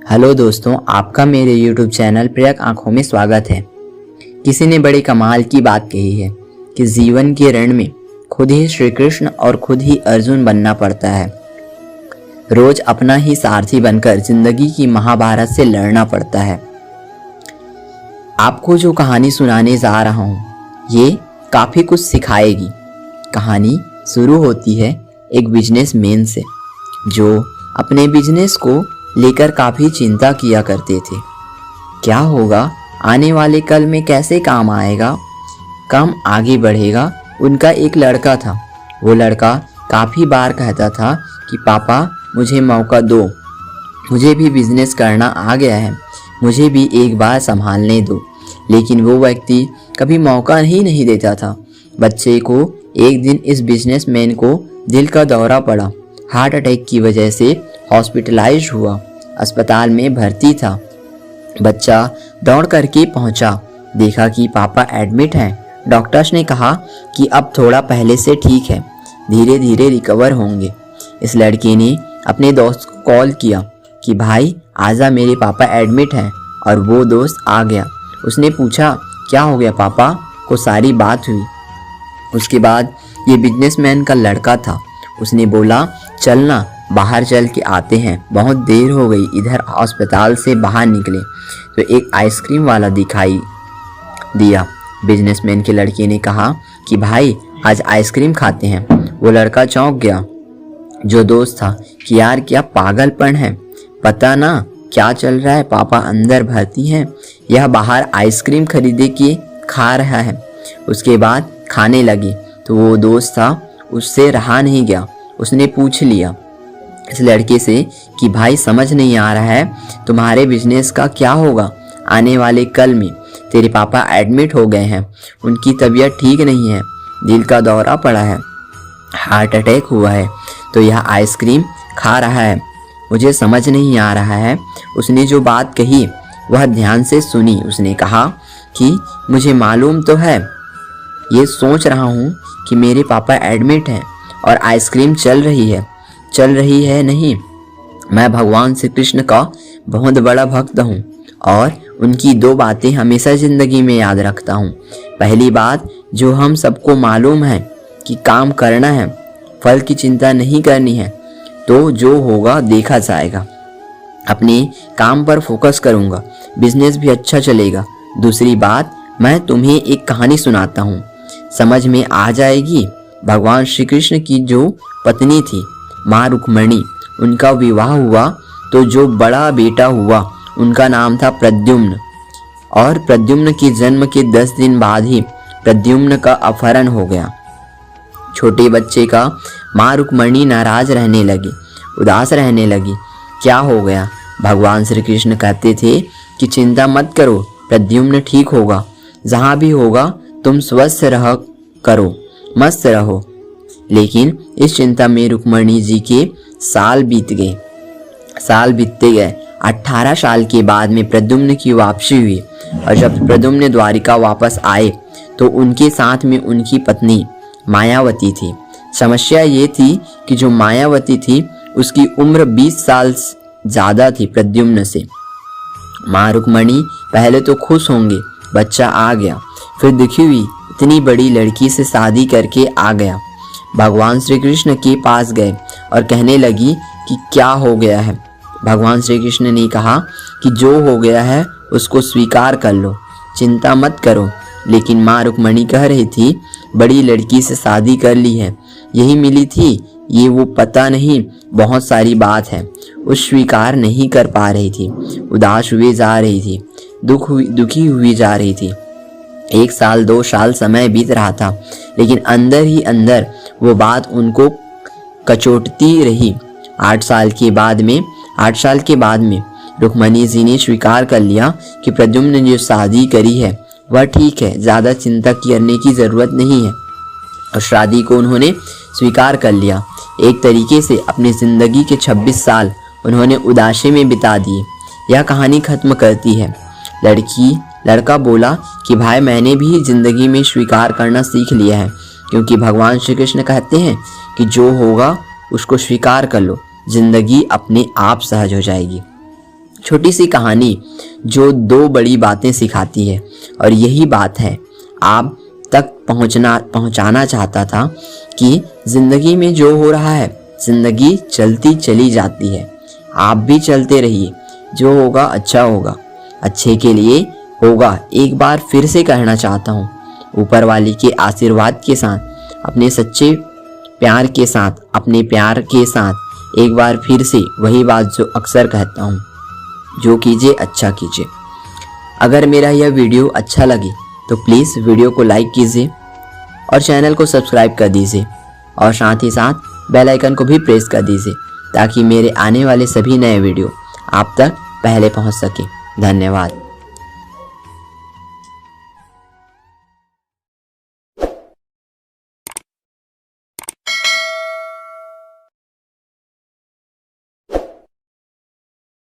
Hello दोस्तों, आपका मेरे YouTube चैनल प्रियक आंखों में स्वागत है। किसी ने बड़ी कमाल की बात कही है कि जीवन के रण में खुद ही श्री कृष्ण और खुद ही अर्जुन बनना पड़ता है। रोज अपना ही सारथी बनकर जिंदगी की महाभारत से लड़ना पड़ता है। आपको जो कहानी सुनाने जा रहा हूँ ये काफ़ी कुछ सिखाएगी। कहानी शुरू होती है एक बिजनेसमैन से जो अपने बिजनेस को लेकर काफ़ी चिंता किया करते थे। क्या होगा, आने वाले कल में कैसे काम आएगा, काम आगे बढ़ेगा। उनका एक लड़का था। वो लड़का काफ़ी बार कहता था कि पापा मुझे मौका दो, मुझे भी बिजनेस करना आ गया है, मुझे भी एक बार संभालने दो। लेकिन वो व्यक्ति कभी मौका ही नहीं देता था। बच्चे को एक दिन इस बिजनेसमैन को दिल का दौरा पड़ा। हार्ट अटैक की वजह से हॉस्पिटलाइज्ड हुआ, अस्पताल में भर्ती था। बच्चा दौड़ करके पहुंचा, देखा कि पापा एडमिट हैं। डॉक्टर्स ने कहा कि अब थोड़ा पहले से ठीक है, धीरे धीरे रिकवर होंगे। इस लड़के ने अपने दोस्त को कॉल किया कि भाई आजा, मेरे पापा एडमिट हैं। और वो दोस्त आ गया। उसने पूछा क्या हो गया पापा को, सारी बात हुई। उसके बाद ये बिजनेसमैन का लड़का था। उसने बोला चलना, बाहर चल के आते हैं, बहुत देर हो गई। इधर अस्पताल से बाहर निकले तो एक आइसक्रीम वाला दिखाई दिया। बिजनेसमैन के लड़के ने कहा कि भाई आज आइसक्रीम खाते हैं। वो लड़का चौंक गया जो दोस्त था कि यार क्या पागलपन है, पता ना क्या चल रहा है। पापा अंदर भर्ती हैं, यह बाहर आइसक्रीम खरीदे के खा रहा है। उसके बाद खाने लगे तो वो दोस्त था, उससे रहा नहीं गया। उसने पूछ लिया इस लड़के से कि भाई समझ नहीं आ रहा है तुम्हारे बिजनेस का क्या होगा। आने वाले कल में तेरे पापा एडमिट हो गए हैं, उनकी तबीयत ठीक नहीं है, दिल का दौरा पड़ा है, हार्ट अटैक हुआ है, तो यह आइसक्रीम खा रहा है। मुझे समझ नहीं आ रहा है। उसने जो बात कही वह ध्यान से सुनी। उसने कहा कि मुझे मालूम तो है, ये सोच रहा हूँ कि मेरे पापा एडमिट हैं और आइसक्रीम चल रही है नहीं। मैं भगवान श्री कृष्ण का बहुत बड़ा भक्त हूँ और उनकी दो बातें हमेशा ज़िंदगी में याद रखता हूँ। पहली बात जो हम सबको मालूम है कि काम करना है, फल की चिंता नहीं करनी है, तो जो होगा देखा जाएगा। अपने काम पर फोकस करूँगा, बिजनेस भी अच्छा चलेगा। दूसरी बात, मैं तुम्हें एक कहानी सुनाता हूँ, समझ में आ जाएगी। भगवान श्री कृष्ण की जो पत्नी थी माँ रुक्मिणी, उनका विवाह हुआ तो जो बड़ा बेटा हुआ उनका नाम था प्रद्युम्न। और प्रद्युम्न के जन्म के 10 दिन बाद ही प्रद्युम्न का अपहरण हो गया। छोटे बच्चे का माँ रुक्मिणी नाराज रहने लगी, उदास रहने लगी। क्या हो गया? भगवान श्री कृष्ण कहते थे कि चिंता मत करो, प्रद्युम्न ठीक होगा, जहाँ भी होगा तुम स्वस्थ रह करो, मस्त रहो। लेकिन इस चिंता में रुक्मिणी जी के साल बीतते गए। 18 साल के बाद में प्रद्युम्न की वापसी हुई और जब प्रद्युम्न द्वारिका वापस आए तो उनके साथ में उनकी पत्नी मायावती थी। समस्या ये थी कि जो मायावती थी उसकी उम्र 20 साल ज़्यादा थी प्रद्युम्न से। माँ रुक्मिणी पहले तो खुश होंगे, बच्चा आ गया, फिर दुखी हुई, इतनी बड़ी लड़की से शादी करके आ गया। भगवान श्री कृष्ण के पास गए और कहने लगी कि क्या हो गया है। भगवान श्री कृष्ण ने कहा कि जो हो गया है उसको स्वीकार कर लो, चिंता मत करो। लेकिन माँ रुक्मिणी कह रही थी बड़ी लड़की से शादी कर ली है, यही मिली थी, ये वो पता नहीं, बहुत सारी बात है। उस स्वीकार नहीं कर पा रही थी, उदास हुए जा रही थी, दुखी हुई जा रही थी। 1 साल 2 साल समय बीत रहा था, लेकिन अंदर ही अंदर वो बात उनको कचोटती रही। 8 साल के बाद में रुक्मिणी जी ने स्वीकार कर लिया कि प्रद्युम्न ने जो शादी करी है वह ठीक है, ज़्यादा चिंता करने की ज़रूरत नहीं है। और शादी को उन्होंने स्वीकार कर लिया। एक तरीके से अपनी ज़िंदगी के 26 साल उन्होंने उदासी में बिता दिए। यह कहानी खत्म करती है। लड़का बोला कि भाई मैंने भी ज़िंदगी में स्वीकार करना सीख लिया है, क्योंकि भगवान श्री कृष्ण कहते हैं कि जो होगा उसको स्वीकार कर लो, जिंदगी अपने आप सहज हो जाएगी। छोटी सी कहानी जो दो बड़ी बातें सिखाती है, और यही बात है आप तक पहुंचाना चाहता था कि जिंदगी में जो हो रहा है, जिंदगी चलती चली जाती है, आप भी चलते रहिए। जो होगा अच्छा होगा, अच्छे के लिए होगा। एक बार फिर से कहना चाहता हूँ, ऊपर वाली के आशीर्वाद के साथ, अपने सच्चे प्यार के साथ, अपने प्यार के साथ एक बार फिर से वही बात जो अक्सर कहता हूँ, जो कीजिए अच्छा कीजिए। अगर मेरा यह वीडियो अच्छा लगे तो प्लीज़ वीडियो को लाइक कीजिए और चैनल को सब्सक्राइब कर दीजिए, और साथ ही साथ बेल आइकन को भी प्रेस कर दीजिए, ताकि मेरे आने वाले सभी नए वीडियो आप तक पहले पहुंच सके। धन्यवाद।